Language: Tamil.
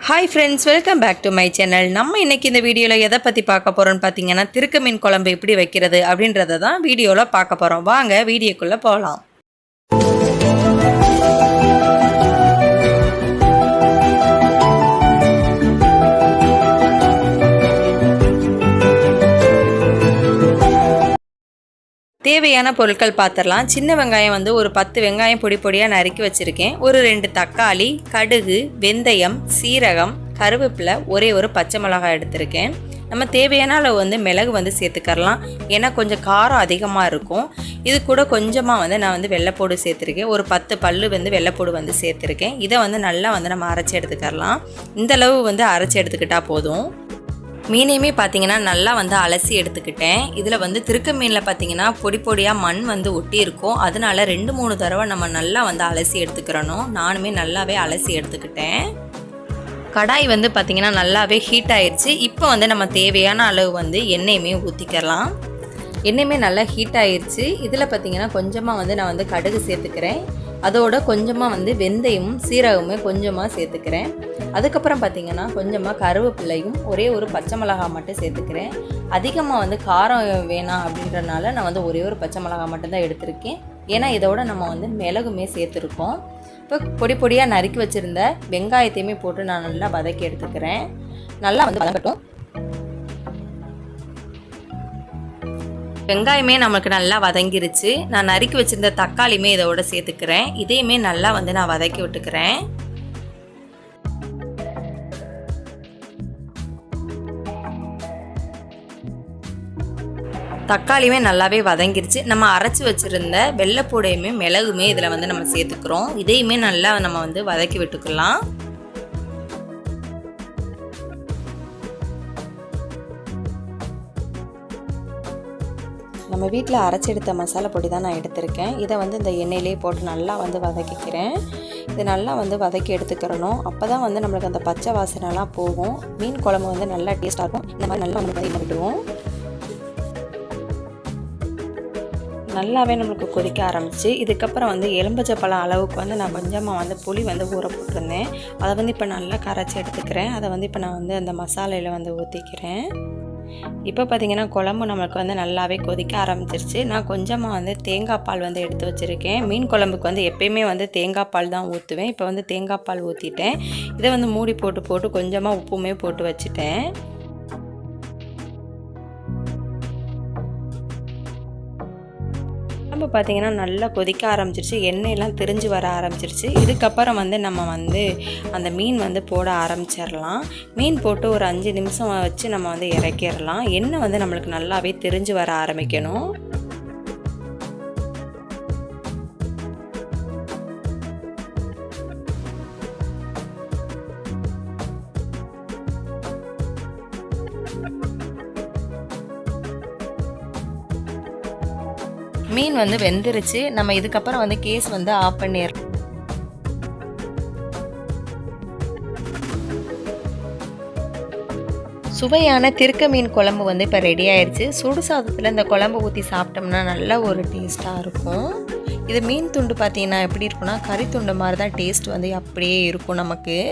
Hi friends, welcome back to my channel. நம்ம இன்றைக்கி இந்த வீடியோவில் எதை பற்றி பார்க்க போகிறோன்னு பார்த்தீங்கன்னா, திருக்க மீன் குழம்பு எப்படி வைக்கிறது அப்படின்றத தான் வீடியோவில் பார்க்க போகிறோம். வாங்க வீடியோக்குள்ளே போகலாம். தேவையான பொருட்கள் பார்த்துடலாம். சின்ன வெங்காயம் ஒரு 10 வெங்காயம் பொடி பொடியாக நறுக்கி வச்சுருக்கேன். ஒரு 2 தக்காளி, கடுகு, வெந்தயம், சீரகம், கருவேப்பிலை, ஒரு பச்சை மிளகாய் எடுத்திருக்கேன். நம்ம தேவையான அளவு மிளகு சேர்த்துக்கரலாம். ஏன்னா கொஞ்சம் காரம் அதிகமாக இருக்கும். இது கூட கொஞ்சமாக நான் வெள்ளைப்பூடு சேர்த்துருக்கேன். ஒரு 10 பல்லு வெள்ளைப்பூடு சேர்த்துருக்கேன். இதை நல்லா நம்ம அரைச்சி எடுத்துக்கரலாம். இந்தளவு அரைச்சி எடுத்துக்கிட்டால் போதும். மீனையுமே பார்த்தீங்கன்னா நல்லா அலசி எடுத்துக்கிட்டேன். இதில் திருக்க மீனில் பார்த்தீங்கன்னா பொடி பொடியாக மண் ஒட்டி இருக்கும். அதனால 2-3 தடவை நம்ம நல்லா அலசி எடுத்துக்கிறணும். நானுமே நல்லாவே அலசி எடுத்துக்கிட்டேன். கடாய் பார்த்தீங்கன்னா நல்லாவே ஹீட் ஆயிடுச்சு. இப்போ நம்ம தேவையான அளவு எண்ணெயுமே ஊற்றிக்கலாம். எண்ணெயுமே நல்லா ஹீட் ஆயிடுச்சு. இதில் பார்த்தீங்கன்னா கொஞ்சமாக நான் கடுகு சேர்த்துக்கிறேன். அதோட கொஞ்சமாக வெந்தயமும் சீரகமுமே கொஞ்சமாக சேர்த்துக்கிறேன். அதுக்கப்புறம் பார்த்தீங்கன்னா கொஞ்சமாக கருவேப்பிலையும் ஒரு பச்சை மிளகாய் மட்டும் சேர்த்துக்கிறேன். அதிகமாக காரம் வேணாம் அப்படின்றனால நான் ஒரு பச்சை மிளகாய் மட்டும்தான் எடுத்திருக்கேன். ஏன்னா இதோட நம்ம மிளகுமே சேர்த்துருக்கோம். இப்போ பொடி பொடியாக நறுக்கி வச்சுருந்த வெங்காயத்தையுமே போட்டு நான் நல்லா வதக்கி எடுத்துக்கிறேன். நல்லா வதக்கட்டும். வெங்காயமே நமக்கு நல்லா வதங்கிருச்சு. நான் நறுக்கி வச்சுருந்த தக்காளியுமே இதோட சேர்த்துக்கிறேன். இதையுமே நல்லா நான் வதக்கி விட்டுக்கிறேன். தக்காளியுமே நல்லாவே வதங்கிருச்சு. நம்ம அரைச்சி வச்சுருந்த வெள்ளைப்பூடையுமே மிளகுமே இதில் நம்ம சேர்த்துக்கிறோம். இதையுமே நல்லா நம்ம வதக்கி விட்டுக்கலாம். நம்ம வீட்டில் அரைச்சி எடுத்த மசாலா பொடி தான் நான் எடுத்திருக்கேன். இதை இந்த எண்ணெயிலே போட்டு நல்லா வதக்கிக்கிறேன். இது நல்லா வதக்கி எடுத்துக்கிறணும். அப்போ தான் நம்மளுக்கு அந்த பச்சை வாசனைலாம் போகும். மீன் குழம்பு நல்லா டேஸ்ட்டாக இருக்கும். இந்த மாதிரி நல்லா வதக்கி விட்டுருவோம். நல்லாவே நம்மளுக்கு கொதிக்க ஆரம்பிச்சு. இதுக்கப்புறம் எலும்பச்சை பழம் அளவுக்கு நான் கொஞ்சமாக புளி ஊற போட்டிருந்தேன். அதை இப்போ நல்லா கரைச்சி எடுத்துக்கிறேன். அதை இப்போ நான் அந்த மசாலையில் ஊற்றிக்கிறேன். இப்போ பார்த்திங்கன்னா குழம்பு நம்மளுக்கு நல்லாவே கொதிக்க ஆரம்பிச்சிருச்சு. நான் கொஞ்சமாக தேங்காய் பால் எடுத்து வச்சுருக்கேன். மீன் குழம்புக்கு எப்பயுமே தேங்காய் பால் தான் ஊற்றுவேன். இப்போ தேங்காய் பால் ஊற்றிட்டேன். இதை மூடி போட்டு கொஞ்சமாக உப்புமே போட்டு வச்சுட்டேன். குழம்பு பார்த்திங்கன்னா நல்லா கொதிக்க ஆரம்பிச்சிருச்சு. எண்ணெயெல்லாம் திரிஞ்சு வர ஆரம்பிச்சிருச்சு. இதுக்கப்புறம் நம்ம அந்த மீன் போட ஆரம்பிச்சிடலாம். மீன் போட்டு ஒரு 5 நிமிஷம் வச்சு நம்ம இறக்கிடலாம். எண்ணெய் நம்மளுக்கு நல்லாவே திரிஞ்சு வர ஆரம்பிக்கணும். மீன் வெந்துருச்சு. நம்ம இதுக்கப்புறம் கேஸ் ஆஃப் பண்ணிடலாம். சுவையான திருக்க மீன் குழம்பு இப்போ ரெடி ஆயிடுச்சு. சுடு சாதத்தில் இந்த குழம்பு ஊற்றி சாப்பிட்டோம்னா நல்ல ஒரு டேஸ்ட்டாக இருக்கும். இது மீன் துண்டு பார்த்தீங்கன்னா எப்படி இருக்குன்னா கறி துண்டு மாதிரி தான் டேஸ்ட் அப்படியே இருக்கும் நமக்கு.